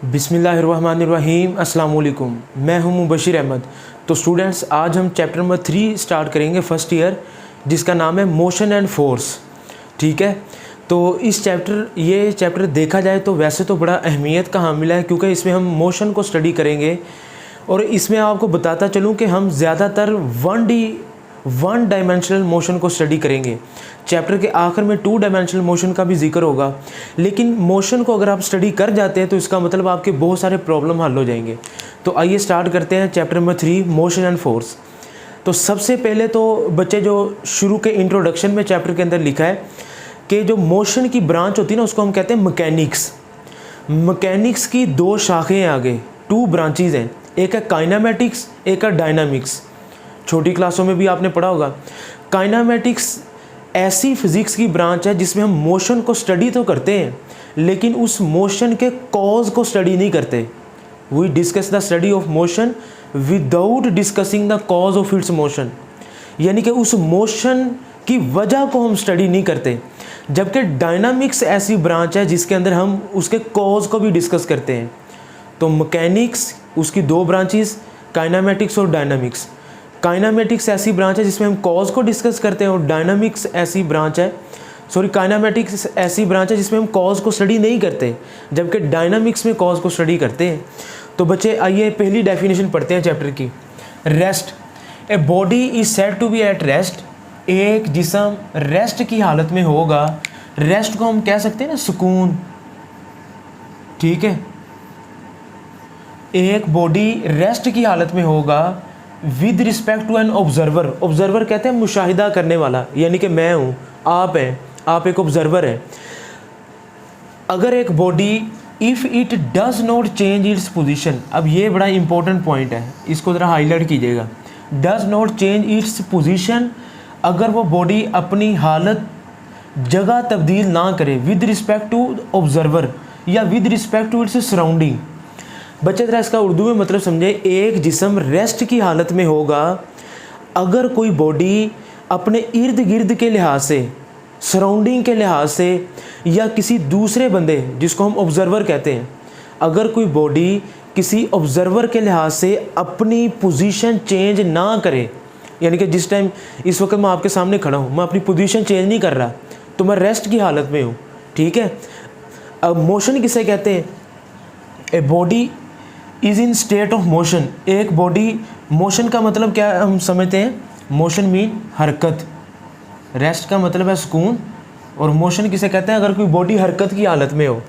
बिस्मिल्लाहिर्रहमानिर्रहीम अस्सलाम वालेकुम। मैं हूं मुबशिर अहमद। तो स्टूडेंट्स, आज हम चैप्टर नंबर 3 स्टार्ट करेंगे फर्स्ट ईयर, जिसका नाम है मोशन एंड फोर्स। ठीक है, तो ये चैप्टर देखा जाए तो वैसे तो बड़ा अहमियत का हामिल है, क्योंकि इसमें हम मोशन को स्टडी करेंगे। और इसमें आपको बताता चलूँ कि हम ज़्यादातर वन डायमेंशनल मोशन को स्टडी करेंगे। चैप्टर के आखिर में 2 डायमेंशनल मोशन का भी जिक्र होगा, लेकिन मोशन को अगर आप स्टडी कर जाते हैं तो इसका मतलब आपके बहुत सारे प्रॉब्लम हल हो जाएंगे। तो आइए स्टार्ट करते हैं chapter number 3 motion and force. तो सबसे पहले तो बच्चे जो शुरू के इंट्रोडक्शन में चैप्टर के अंदर लिखा है कि जो मोशन की ब्रांच होती है ना, उसको हम कहते हैं मैकेनिक्स। मैकेनिक्स की 2 शाखें हैं आगे, 2 ब्रांचेज हैं, एक है काइनामेटिक्स, एक है डायनामिक्स। छोटी क्लासों में भी आपने पढ़ा होगा। काइनामेटिक्स ऐसी फिज़िक्स की ब्रांच है जिसमें हम मोशन को स्टडी तो करते हैं, लेकिन उस मोशन के कॉज को स्टडी नहीं करते। We discuss the study of motion without discussing the cause of its motion, यानी कि उस मोशन की वजह को हम स्टडी नहीं करते। जबकि डायनामिक्स ऐसी ब्रांच है जिसके अंदर हम उसके कॉज को भी डिस्कस करते हैं। तो मैकेनिक्स, उसकी 2 ब्रांचेस, काइनामेटिक्स और डायनामिक्स। काइनामेटिक्स ऐसी ब्रांच है जिसमें हम कॉज को डिस्कस करते हैं, और काइनामेटिक्स ऐसी ब्रांच है जिसमें हम कॉज को स्टडी नहीं करते, जबकि डायनामिक्स में कॉज को स्टडी करते हैं। तो बच्चे आइए पहली डेफिनेशन पढ़ते हैं चैप्टर की। Rest, a body is said to be at rest. एक जिस्म रेस्ट की हालत में होगा। रेस्ट को हम कह सकते हैं ना सुकून। ठीक है, एक बॉडी रेस्ट की हालत में होगा with respect to an observer. Observer कहते हैं मुशाहिदा करने वाला, यानी कि मैं हूँ, आप हैं, आप एक ऑब्जर्वर हैं। अगर एक body if it does not change its position, अब ये बड़ा इंपॉर्टेंट पॉइंट है, इसको ज़रा हाईलाइट कीजिएगा। Does not change its position, अगर वो बॉडी अपनी हालत जगह तब्दील ना करे विद रिस्पेक्ट टू ऑब्जर्वर या with respect to its surrounding. बच्चे ज़रा इसका उर्दू में मतलब समझे। एक जिस्म रेस्ट की हालत में होगा अगर कोई बॉडी अपने इर्द गिर्द के लिहाज से, सराउंडिंग के लिहाज से, या किसी दूसरे बंदे जिसको हम ऑब्जर्वर कहते हैं, अगर कोई बॉडी किसी ऑब्जर्वर के लिहाज से अपनी पोजीशन चेंज ना करे, यानी कि जिस टाइम इस वक्त मैं आपके सामने खड़ा हूँ, मैं अपनी पोजीशन चेंज नहीं कर रहा, तो मैं रेस्ट की हालत में हूँ। ठीक है, अब मोशन किसे कहते हैं? A body is in state of motion. एक बॉडी, मोशन का मतलब क्या हम समझते हैं? मोशन मीन हरकत, रेस्ट का मतलब है सुकून, और मोशन किसे कहते हैं? अगर कोई बॉडी हरकत की हालत में हो।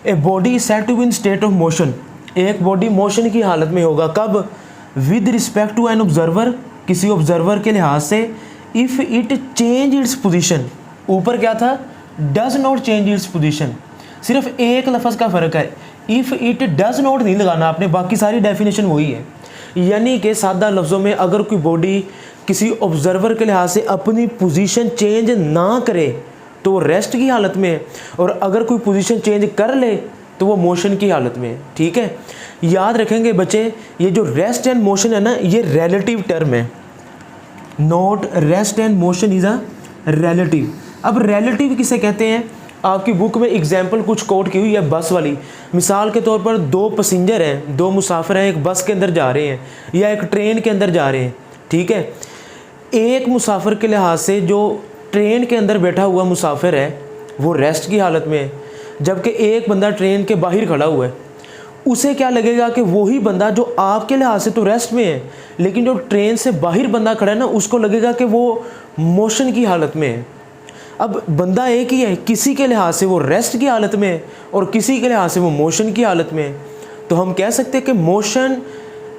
A body is said to be in state of motion. एक बॉडी मोशन की हालत में होगा कब? With respect to an observer, किसी ऑब्जर्वर के लिहाज से। If it change its position, ऊपर क्या था? Does not change its position, सिर्फ एक लफ्ज़ का फ़र्क है। इफ़ इट डज नॉट नहीं लगाना आपने, बाकी सारी डेफिनेशन वही है। यानी कि सादा लफ्ज़ों में, अगर कोई बॉडी किसी ऑब्जर्वर के लिहाज से अपनी पोजीशन चेंज ना करे तो वो रेस्ट की हालत में है, और अगर कोई पोजीशन चेंज कर ले तो वो मोशन की हालत में है। ठीक है, याद रखेंगे बच्चे, ये जो रेस्ट एंड मोशन है ना, ये रिलेटिव टर्म है। Not rest and motion is a relative. अब रिलेटिव किसे कहते हैं? आपकी बुक में एग्जाम्पल कुछ कोट की हुई है बस वाली। मिसाल के तौर पर 2 पैसेंजर हैं, 2 मुसाफिर हैं, एक बस के अंदर जा रहे हैं या एक ट्रेन के अंदर जा रहे हैं। ठीक है, एक मुसाफिर के लिहाज से जो ट्रेन के अंदर बैठा हुआ मुसाफिर है वो रेस्ट की हालत में है, जबकि एक बंदा ट्रेन के बाहर खड़ा हुआ है। उसे क्या लगेगा कि वही बंदा जो आपके लिहाज से तो रेस्ट में है, लेकिन जो ट्रेन से बाहर बंदा खड़ा है ना, उसको लगेगा कि वो मोशन की हालत में है। अब बंदा एक ही है, किसी के लिहाज से वो रेस्ट की हालत में है और किसी के लिहाज से वो मोशन की हालत में है। तो हम कह सकते हैं कि motion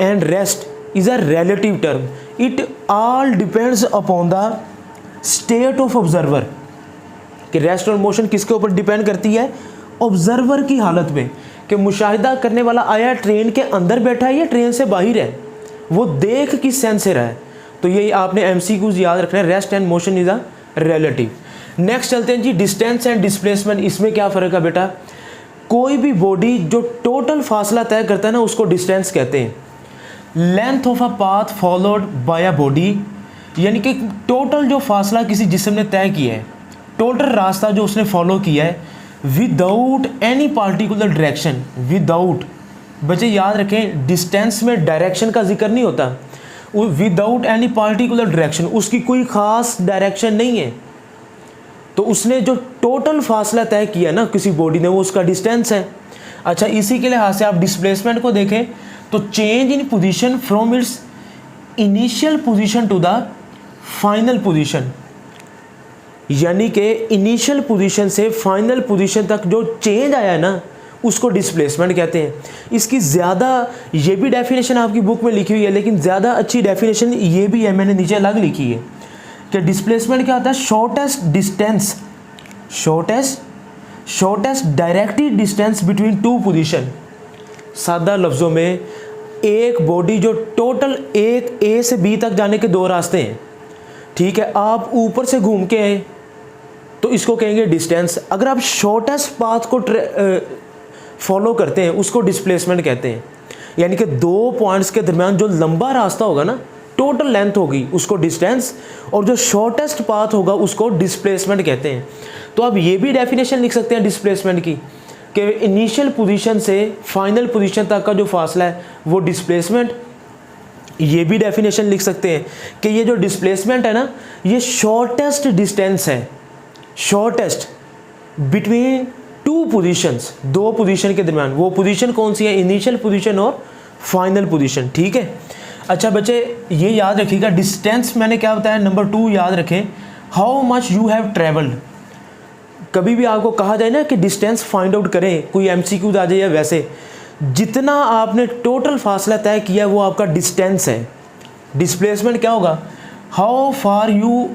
and rest is a relative term. It all depends upon the state of observer, कि रेस्ट और मोशन किसके ऊपर डिपेंड करती है? ऑब्जर्वर की हालत में, कि मुशाहिदा करने वाला आया ट्रेन के अंदर बैठा है या ट्रेन से बाहर है, वो देख किस सेंस से रहा है। तो ये आपने MCQs याद रखना है, rest and motion is a relative. Next चलते हैं जी, डिस्टेंस एंड डिस्प्लेसमेंट। इसमें क्या फ़र्क है बेटा? कोई भी बॉडी जो टोटल फासला तय करता है ना, उसको डिस्टेंस कहते हैं। Length of a path followed by a body, यानी कि टोटल जो फासला किसी जिस्म ने तय किया है, टोटल रास्ता जो उसने फॉलो किया है, without any particular direction, without, बच्चे याद रखें डिस्टेंस में डायरेक्शन का जिक्र नहीं होता, विदाउट एनी पार्टिकुलर डायरेक्शन, उसकी कोई ख़ास डायरेक्शन नहीं है, तो उसने जो टोटल फासला तय किया ना किसी बॉडी ने वो उसका डिस्टेंस है। अच्छा, इसी के लिहाज से आप डिस्प्लेसमेंट को देखें तो change in position from its initial position to the final position, यानी कि इनिशियल पोजीशन से फाइनल पोजीशन तक जो चेंज आया है ना उसको डिस्प्लेसमेंट कहते हैं। इसकी ज़्यादा ये भी डेफिनेशन आपकी बुक में लिखी हुई है, लेकिन ज़्यादा अच्छी डेफिनेशन ये भी है, मैंने नीचे अलग लिखी है कि डिस्प्लेसमेंट क्या होता है, shortest distance, shortest directed distance between two position. सादा लफ्ज़ों में एक बॉडी जो टोटल एक ए से बी तक जाने के दो रास्ते हैं, ठीक है, आप ऊपर से घूम के आए तो इसको कहेंगे डिस्टेंस। अगर आप शॉर्टेस्ट पाथ को फॉलो करते हैं उसको डिस्प्लेसमेंट कहते हैं, यानी कि दो पॉइंट्स के दरमियान जो लंबा रास्ता होगा ना, टोटल लेंथ होगी उसको डिस्टेंस, और जो शॉर्टेस्ट पाथ होगा उसको डिस्प्लेसमेंट कहते हैं। तो आप ये भी डेफिनेशन लिख सकते हैं डिस्प्लेसमेंट की कि इनिशियल पोजीशन से फाइनल पोजीशन तक का जो फासला है वो डिस्प्लेसमेंट। ये भी डेफिनेशन लिख सकते हैं कि ये जो डिस्प्लेसमेंट है ना ये शॉर्टेस्ट डिस्टेंस है, शॉर्टेस्ट बिटवीन टू पोजीशंस, दो पोजीशन के दरमियान। वो पोजीशन कौन सी है, इनिशियल पोजीशन और फाइनल पोजीशन, ठीक है। अच्छा बच्चे ये याद रखिएगा, डिस्टेंस मैंने क्या बताया, नंबर 2 याद रखें, how much you have travelled. कभी भी आपको कहा जाए ना कि डिस्टेंस फाइंड आउट करें, कोई MCQ आ जाए या वैसे, जितना आपने टोटल फासला तय किया वो आपका डिस्टेंस है। डिस्प्लेसमेंट क्या होगा, how far you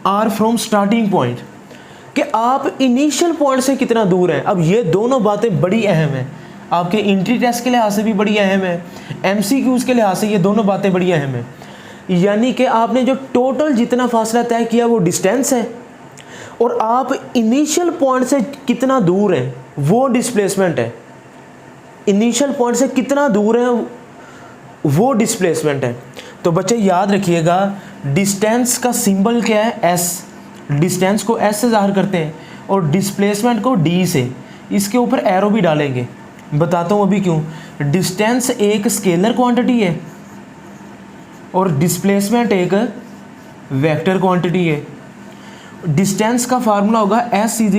are from starting point, कि आप इनिशियल पॉइंट से कितना दूर हैं। अब ये दोनों बातें बड़ी अहम हैं, आपके एंट्री टेस्ट के लिहाज से भी बड़ी अहम है, MCQs के लिहाज से ये दोनों बातें बड़ी अहम है। यानी कि आपने जो टोटल जितना फासला तय किया वो डिस्टेंस है, और आप इनिशियल पॉइंट से कितना दूर हैं वो डिस्प्लेसमेंट है। इनिशियल पॉइंट से कितना दूर है वो डिस्प्लेसमेंट है। तो बच्चे याद रखिएगा डिस्टेंस का सिंबल क्या है, S, डिस्टेंस को S से ज़ाहिर करते हैं और डिस्प्लेसमेंट को D से। इसके ऊपर एरो भी डालेंगे, बताता हूँ अभी क्यों। डिस्टेंस एक स्केलर क्वांटिटी है और डिस्प्लेसमेंट एक वेक्टर क्वांटिटी है। डिस्टेंस का फार्मूला होगा S =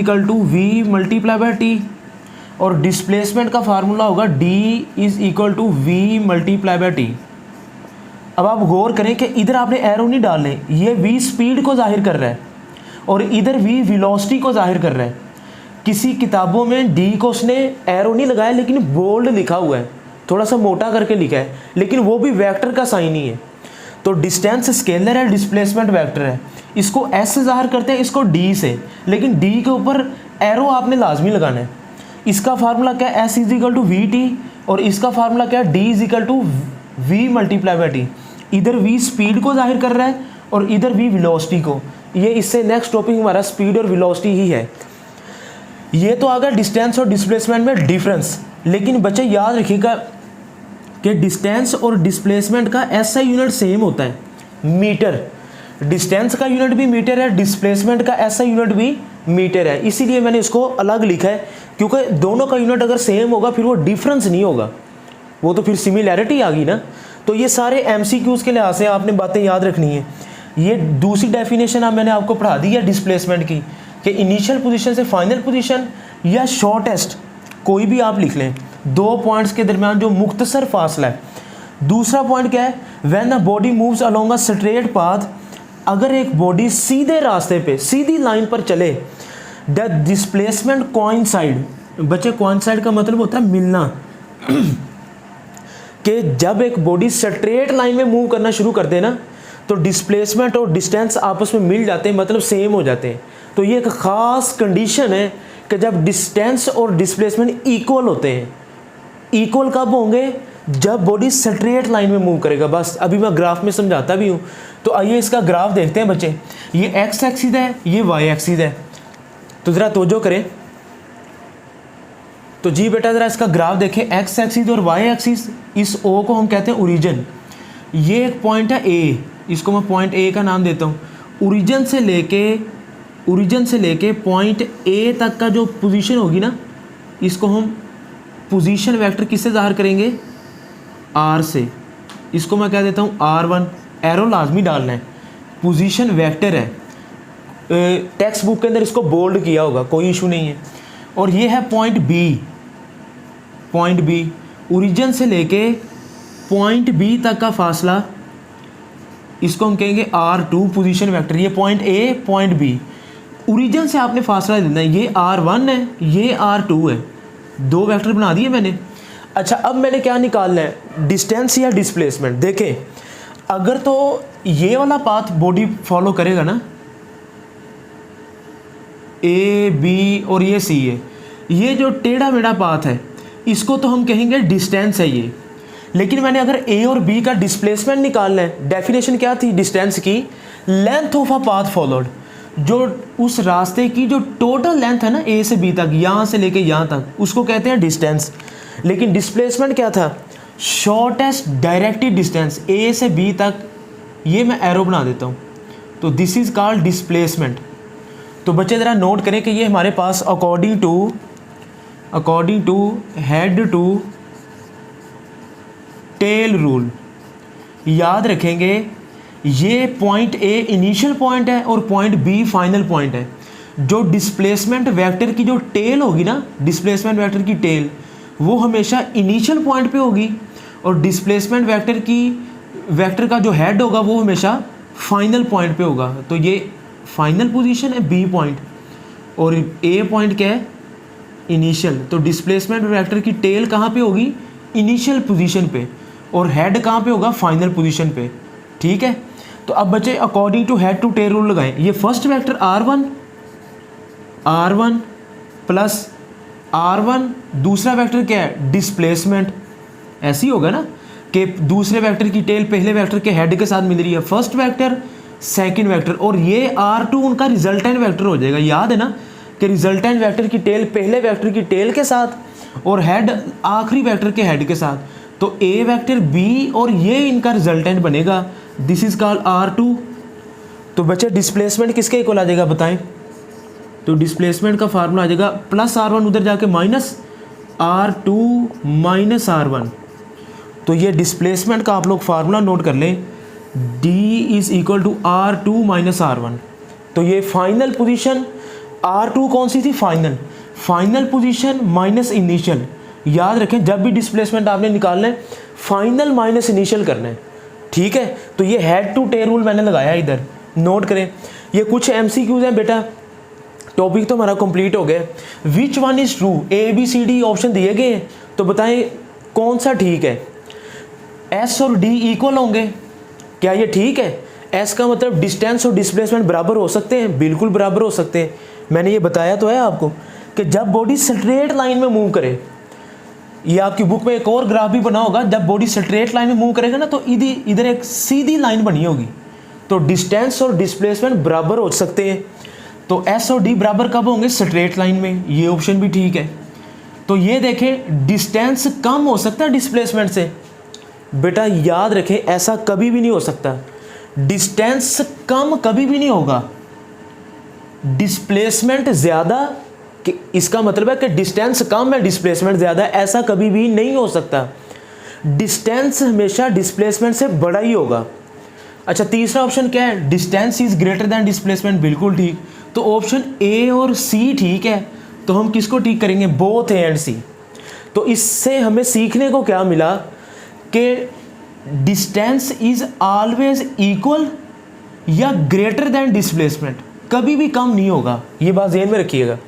V × T, और डिस्प्लेसमेंट का फार्मूला होगा D = V × T। अब आप गौर करें कि इधर आपने एरो नहीं डालने, ये V स्पीड को जाहिर कर रहा है और इधर V वेलोसिटी को जाहिर कर रहा है। किसी किताबों में D को उसने एरो नहीं लगाया लेकिन बोल्ड लिखा हुआ है, थोड़ा सा मोटा करके लिखा है, लेकिन वो भी वेक्टर का साइन ही है। तो डिस्टेंस स्केलर है, डिस्प्लेसमेंट वेक्टर है। इसको S से ज़ाहिर करते हैं, इसको D से, लेकिन D के ऊपर एरो आपने लाजमी लगाना है। इसका फार्मूला क्या है, S = VT, और इसका फार्मूला क्या है, D = V × T। इधर V स्पीड को जाहिर कर रहा है और इधर V वेलोसिटी को। ये इससे नेक्स्ट टॉपिक हमारा स्पीड और वेलोसिटी ही है। ये तो आ गया डिस्टेंस और डिस्प्लेसमेंट में डिफरेंस। लेकिन बच्चे याद रखिएगा कि डिस्टेंस और डिस्प्लेसमेंट का SI यूनिट सेम होता है, मीटर। डिस्टेंस का यूनिट भी मीटर है, डिस्प्लेसमेंट का SI यूनिट भी मीटर है। इसीलिए मैंने इसको अलग लिखा है, क्योंकि दोनों का यूनिट अगर सेम होगा फिर वो डिफरेंस नहीं होगा, वो तो फिर सिमिलैरिटी आ गई ना। तो ये सारे MCQs के लिहाज से आपने बातें याद रखनी है। ये दूसरी डेफिनेशन अब मैंने आपको पढ़ा दी है डिस्प्लेसमेंट की, कि इनिशियल पोजीशन से फाइनल पोजीशन या शॉर्टेस्ट, कोई भी आप लिख लें, दो पॉइंट्स के दरमियान जो मुख्तसर फासला है। दूसरा पॉइंट क्या है, when a body moves along a straight path, अगर एक बॉडी सीधे रास्ते पे सीधी लाइन पर चले, द डिस्प्लेसमेंट कोइंसाइड। बच्चे कोइंसाइड का मतलब होता है मिलना, कि जब एक बॉडी स्ट्रेट लाइन में मूव करना शुरू कर दे ना तो डिस्प्लेसमेंट और डिस्टेंस आपस में मिल जाते हैं, मतलब सेम हो जाते हैं। तो ये एक ख़ास कंडीशन है कि जब डिस्टेंस और डिस्प्लेसमेंट इक्वल होते हैं। इक्वल कब होंगे, जब बॉडी स्ट्रेट लाइन में मूव करेगा। बस अभी मैं ग्राफ में समझाता भी हूँ। तो आइए इसका ग्राफ देखते हैं बच्चे। ये एक्स एक्सिस है, ये वाई एक्सिस है। तो ज़रा तवज्जो करें। तो जी बेटा ज़रा इसका ग्राफ देखें, एक्स एक्सिस और वाई एक्सिस। इस ओ को हम कहते हैं ओरिजिन। ये एक पॉइंट है ए, इसको मैं पॉइंट ए का नाम देता हूँ। ओरिजिन से लेके ओरिजिन से लेके पॉइंट ए तक का जो पोजीशन होगी ना, इसको हम पोजीशन वेक्टर किससे ज़ाहिर करेंगे, आर से। इसको मैं कह देता हूँ R1, एरो लाजमी डालना है, पोजीशन वेक्टर है। टेक्स्ट बुक के अंदर इसको बोल्ड किया होगा, कोई इशू नहीं है। और ये है पॉइंट बी, ओरिजिन से लेके पॉइंट बी तक का फासला, इसको हम कहेंगे R2 पोजीशन वेक्टर। ये point A, point B, origin से आपने फासला लेना है। ये R1 है, ये R2 है, दो वेक्टर बना दिए मैंने। अच्छा, अब मैंने क्या निकालना है, डिस्टेंस या डिस्प्लेसमेंट। देखें, अगर तो ये वाला पाथ बॉडी फॉलो करेगा ना, ए बी और ये सी है, ये जो टेढ़ा मेढ़ा पाथ है इसको तो हम कहेंगे डिस्टेंस है ये। लेकिन मैंने अगर ए और बी का डिस्प्लेसमेंट निकालना है, डेफिनेशन क्या थी डिस्टेंस की, length of a path followed, जो उस रास्ते की जो टोटल लेंथ है ना ए से बी तक, यहाँ से लेके यहाँ तक, उसको कहते हैं डिस्टेंस। लेकिन डिस्प्लेसमेंट क्या था, शॉर्टेस्ट डायरेक्टेड डिस्टेंस ए से बी तक, ये मैं एरो बना देता हूँ, तो दिस इज़ कॉल्ड डिस्प्लेसमेंट। तो बच्चे ज़रा नोट करें कि ये हमारे पास according to head to tail rule, याद रखेंगे ये पॉइंट ए इनिशियल पॉइंट है और पॉइंट बी फाइनल पॉइंट है। जो डिस्प्लेसमेंट वेक्टर की जो टेल होगी ना, डिस्प्लेसमेंट वेक्टर की टेल, वो हमेशा इनिशियल पॉइंट पे होगी, और डिस्प्लेसमेंट वेक्टर का जो हेड होगा वो हमेशा फाइनल पॉइंट पे होगा। तो ये फाइनल पोजीशन है बी पॉइंट, और ए पॉइंट क्या है, इनिशियल। तो डिस्प्लेसमेंट वेक्टर की टेल कहाँ पे होगी, इनिशियल पोजीशन पे, और हेड कहाँ पे होगा, फाइनल पोजीशन पे। ठीक है, तो अब बच्चे according to head to tail rule लगाएं। ये first vector R1 plus R1, दूसरा वेक्टर क्या है, डिस्प्लेसमेंट। ऐसे ही होगा ना कि दूसरे वेक्टर की टेल पहले वेक्टर के हेड के साथ मिल रही है, फर्स्ट वेक्टर सेकंड वेक्टर, और ये R2 उनका रिजल्टेंट वेक्टर हो जाएगा। याद है ना कि रिजल्टेंट वेक्टर की टेल पहले वेक्टर की टेल के साथ और हेड आखिरी वेक्टर के हेड के साथ, तो ए वेक्टर बी और ये इनका रिजल्टेंट बनेगा, दिस इज कॉल्ड R2। तो बच्चे डिस्प्लेसमेंट किसके इक्वल आ जाएगा बताएं, तो डिस्प्लेसमेंट का फार्मूला आ जाएगा प्लस R1 उधर जाके माइनस R2 माइनस R1। तो ये डिस्प्लेसमेंट का आप लोग फार्मूला नोट कर लें, D is equal to R2 minus R1। तो ये फाइनल पोजीशन R2 कौन सी थी, फाइनल पोजीशन माइनस इनिशियल। याद रखें, जब भी डिस्प्लेसमेंट आपने निकालना है फाइनल माइनस इनिशियल करना है। ठीक है, तो ये हेड टू टेल रूल मैंने लगाया इधर, नोट करें। ये कुछ MCQs हैं बेटा, टॉपिक तो हमारा कंप्लीट हो गया। Which one is true, ABCD option दिए गए हैं, तो बताएं कौन सा ठीक है। S और D इक्वल होंगे, क्या ये ठीक है? S का मतलब डिस्टेंस और डिस्प्लेसमेंट बराबर हो सकते हैं, बिल्कुल बराबर हो सकते हैं। मैंने ये बताया तो है आपको कि जब बॉडी स्ट्रेट लाइन में मूव करे, ये आपकी बुक में एक और ग्राफ भी बना होगा, जब बॉडी स्ट्रेट लाइन में मूव करेगा ना तो इधर एक सीधी लाइन बनी होगी, तो डिस्टेंस और डिस्प्लेसमेंट बराबर हो सकते हैं। तो S और D बराबर कब होंगे, स्ट्रेट लाइन में। ये ऑप्शन भी ठीक है। तो ये देखें, डिस्टेंस कम हो सकता है डिस्प्लेसमेंट से, बेटा याद रखें ऐसा कभी भी नहीं हो सकता, डिस्टेंस कम कभी भी नहीं होगा, डिस्प्लेसमेंट ज़्यादा, कि इसका मतलब है कि डिस्टेंस कम है डिस्प्लेसमेंट ज़्यादा, ऐसा कभी भी नहीं हो सकता। डिस्टेंस हमेशा डिस्प्लेसमेंट से बड़ा ही होगा। अच्छा, तीसरा ऑप्शन क्या है, distance is greater than displacement, बिल्कुल ठीक। तो ऑप्शन ए और सी ठीक है, तो हम किसको ठीक करेंगे, बोथ ए एंड सी। तो इससे हमें सीखने को क्या मिला कि डिस्टेंस इज ऑलवेज इक्वल या ग्रेटर दैन डिस्प्लेसमेंट, कभी भी कम नहीं होगा, ये बात ध्यान में रखिएगा।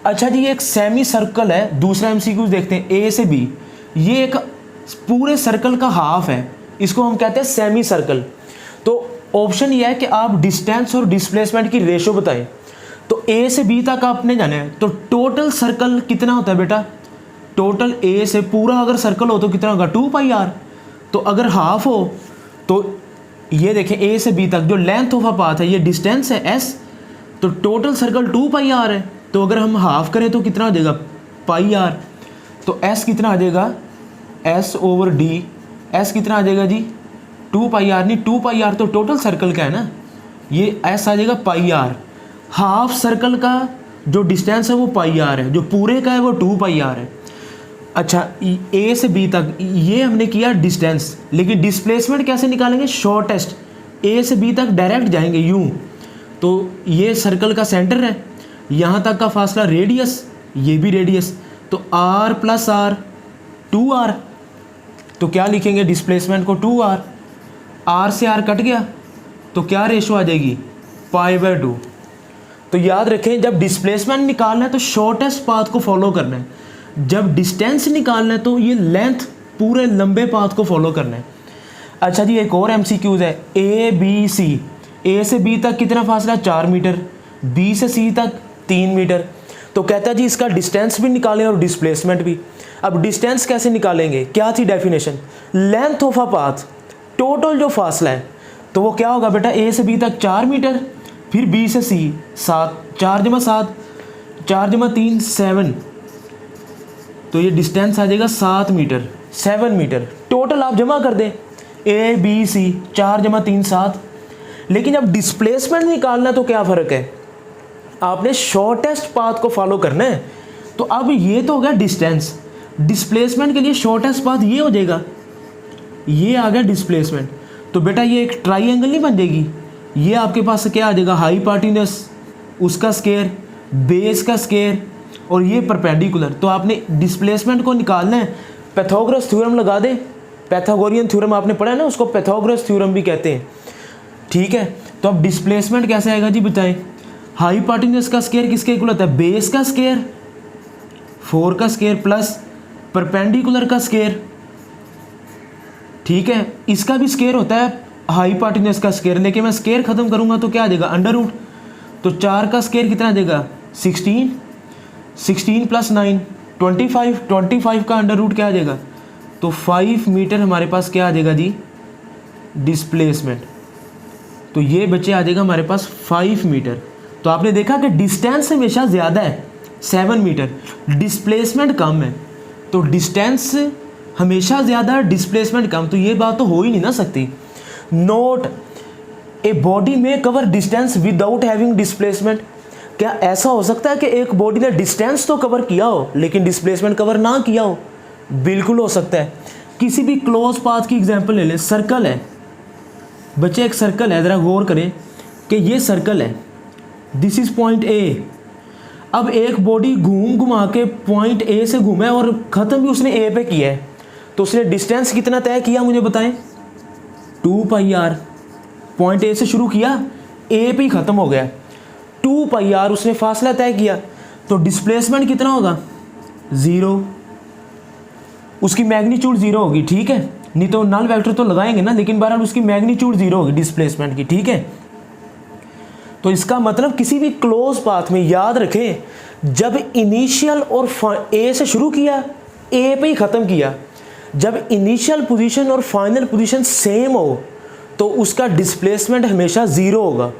अच्छा जी, एक सेमी सर्कल है, दूसरा MCQ देखते हैं, ए से बी, ये एक पूरे सर्कल का हाफ है, इसको हम कहते हैं सेमी सर्कल। तो ऑप्शन ये है कि आप डिस्टेंस और डिस्प्लेसमेंट की रेशो बताएं। तो ए से बी तक आपने जाना है, तो टोटल सर्कल कितना होता है बेटा, टोटल ए से पूरा अगर सर्कल हो तो कितना होगा, 2πr। तो अगर हाफ हो तो ये देखें ए से बी तक जो लेंथ ऑफ अ पाथ है, ये डिस्टेंस है s, तो टोटल सर्कल 2πr है। तो अगर हम हाफ करें तो कितना हो जाएगा, πr। तो s कितना आ जाएगा, s/d, s कितना आ जाएगा जी, 2πr, नहीं 2πr तो टोटल सर्कल का है ना, ये s आ जाएगा πr। हाफ सर्कल का जो डिस्टेंस है वो पाई आर है, जो पूरे का है वो 2 पाई आर है। अच्छा, ए से बी तक ये हमने किया डिस्टेंस, लेकिन डिस्प्लेसमेंट कैसे निकालेंगे? शॉर्टेस्ट, ए से बी तक डायरेक्ट जाएंगे यूं। तो ये सर्कल का सेंटर है, यहाँ तक का फासला रेडियस, ये भी रेडियस, तो r प्लस आर 2r। तो क्या लिखेंगे डिस्प्लेसमेंट को? 2r। r से r कट गया तो क्या रेशो आ जाएगी? π/2। तो याद रखें, जब डिस्प्लेसमेंट निकालना है तो शॉर्टेस्ट पाथ को फॉलो करना है, जब डिस्टेंस निकालना है तो ये लेंथ पूरे लंबे पाथ को फॉलो करना है। अच्छा जी, एक और MCQs है, ए बी सी। ए से बी तक कितना फासला? 4 मीटर, बी से सी तक 3 मीटर। तो कहता है जी इसका डिस्टेंस भी निकालें और डिस्प्लेसमेंट भी। अब डिस्टेंस कैसे निकालेंगे? क्या थी definition? Length of a path, total जो फासला है। तो वो क्या होगा बेटा? ए से बी तक 4 मीटर, फिर बी से सी 7, 4 × 7, 4 × 3 7, तो ये डिस्टेंस आ जाएगा 7 मीटर, 7 मीटर। टोटल आप जमा कर दें, ए बी सी, 4 × 3 7। लेकिन जब डिस्प्लेसमेंट निकालना तो क्या फ़र्क है? आपने शॉर्टेस्ट पाथ को फॉलो करना है। तो अब ये तो हो गया डिस्टेंस, डिस्प्लेसमेंट के लिए शॉर्टेस्ट पाथ ये हो जाएगा, ये आ गया डिस्प्लेसमेंट। तो बेटा ये एक ट्राइंगल नहीं बन जाएगी? ये आपके पास क्या आ जाएगा? हाइपोटेन्यूस, उसका स्क्वायर, बेस का स्क्वायर, और ये परपेंडिकुलर। तो आपने डिस्प्लेसमेंट को निकालना है, पैथागोरस थ्योरम लगा दें। पैथागोरियन थ्योरम आपने पढ़ा है ना, उसको पैथागोरस थ्योरम भी कहते हैं, ठीक है। तो अब डिस्प्लेसमेंट कैसे आएगा जी बताएं? हाइपोटेन्यूस का स्क्वायर किसके इक्वल होता है? बेस का स्क्वायर, 4 का स्क्वायर प्लस परपेंडिकुलर का स्क्वायर, ठीक है। इसका भी स्क्वायर होता है हाइपोटेन्यूस का स्क्वायर, लेकिन मैं स्क्वायर खत्म करूंगा तो क्या आ जाएगा? Under root. तो 4 का स्क्वायर कितना आ जाएगा? 16, 16 + 9 25, 25 का अंडर रूट क्या आ जाएगा? तो 5 मीटर हमारे पास क्या आ जाएगा जी? डिस्प्लेसमेंट। तो ये बच्चे आ जाएगा हमारे पास 5 मीटर। तो आपने देखा कि डिस्टेंस हमेशा ज़्यादा है 7 मीटर, डिस्प्लेसमेंट कम है। तो डिस्टेंस हमेशा ज़्यादा, डिस्प्लेसमेंट कम, तो ये बात तो हो ही नहीं ना सकती। नोट, ए बॉडी में cover distance without having displacement. क्या ऐसा हो सकता है कि एक बॉडी ने डिस्टेंस तो कवर किया हो लेकिन डिस्प्लेसमेंट कवर ना किया हो? बिल्कुल हो सकता है। किसी भी क्लोज पाथ की एग्जांपल ले लें, सर्कल है बच्चे, एक सर्कल है, ज़रा गौर करें कि ये सर्कल है, दिस इज़ पॉइंट ए। अब एक बॉडी घुमा के पॉइंट ए से घूमा है और ख़त्म भी उसने ए पे किया है, तो उसने डिस्टेंस कितना तय किया मुझे बताएं? 2πr। पॉइंट ए से शुरू किया, ए पे ही ख़त्म हो गया, 2πr उसने फासला तय किया। तो डिस्प्लेसमेंट कितना होगा? 0। उसकी मैग्नीट्यूड 0 होगी, ठीक है। नहीं तो नल वेक्टर तो लगाएंगे ना, लेकिन बहरहाल उसकी मैग्नीट्यूड 0 होगी डिस्प्लेसमेंट की, ठीक है। तो इसका मतलब किसी भी क्लोज पाथ में याद रखें, जब इनिशियल और ए से शुरू किया, ए पे ही ख़त्म किया, जब इनिशियल पोजीशन और फाइनल पोजीशन सेम हो तो उसका डिस्प्लेसमेंट हमेशा 0 होगा।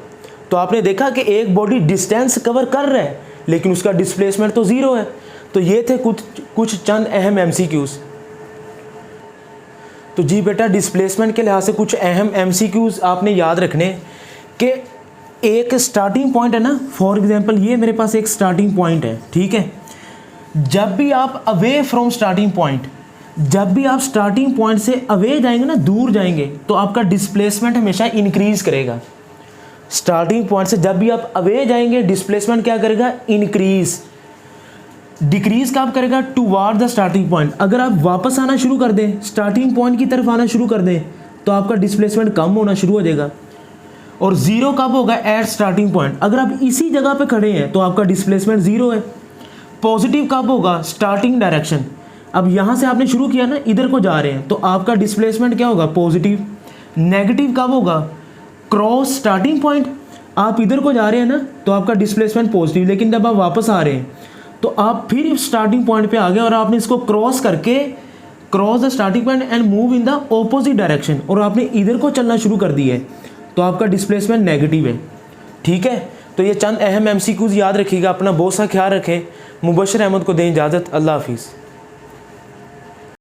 तो आपने देखा कि एक बॉडी डिस्टेंस कवर कर रहा है लेकिन उसका डिस्प्लेसमेंट तो 0 है। तो ये थे कुछ चंद अहम MCQs। तो जी बेटा, डिस्प्लेसमेंट के लिहाज से कुछ अहम MCQs आपने याद रखने कि एक स्टार्टिंग पॉइंट है ना, फॉर एग्जांपल ये मेरे पास एक स्टार्टिंग पॉइंट है, ठीक है। जब भी आप अवे फ्रॉम स्टार्टिंग पॉइंट, जब भी आप स्टार्टिंग पॉइंट से अवे जाएंगे ना, दूर जाएंगे, तो आपका डिस्प्लेसमेंट हमेशा इंक्रीज करेगा। स्टार्टिंग पॉइंट से जब भी आप अवे जाएंगे, डिस्प्लेसमेंट क्या करेगा? इंक्रीज। डिक्रीज कब करेगा? Toward the starting point. अगर आप वापस आना शुरू कर दें, स्टार्टिंग पॉइंट की तरफ आना शुरू कर दें, तो आपका डिस्प्लेसमेंट कम होना शुरू हो जाएगा। और 0 कब होगा? At starting point. अगर आप इसी जगह पे खड़े हैं तो आपका डिस्प्लेसमेंट 0 है। पॉजिटिव कब होगा? Starting direction. अब यहाँ से आपने शुरू किया ना, इधर को जा रहे हैं, तो आपका डिस्प्लेसमेंट क्या होगा? पॉजिटिव। नेगेटिव कब होगा? Cross starting point. आप इधर को जा रहे हैं ना, तो आपका डिस्प्लेसमेंट पॉजिटिव, लेकिन जब आप वापस आ रहे हैं तो आप फिर स्टार्टिंग पॉइंट पे आ गए और आपने इसको क्रॉस करके, cross the starting point and move in the opposite direction, और आपने इधर को चलना शुरू कर दिया है, तो आपका डिस्प्लेसमेंट नेगेटिव है, ठीक है। तो ये चंद अहम MCQs याद रखिएगा। अपना बहुत सा ख्याल रखें। मुबशर अहमद को दें इजाज़त। अल्लाह हाफिज़।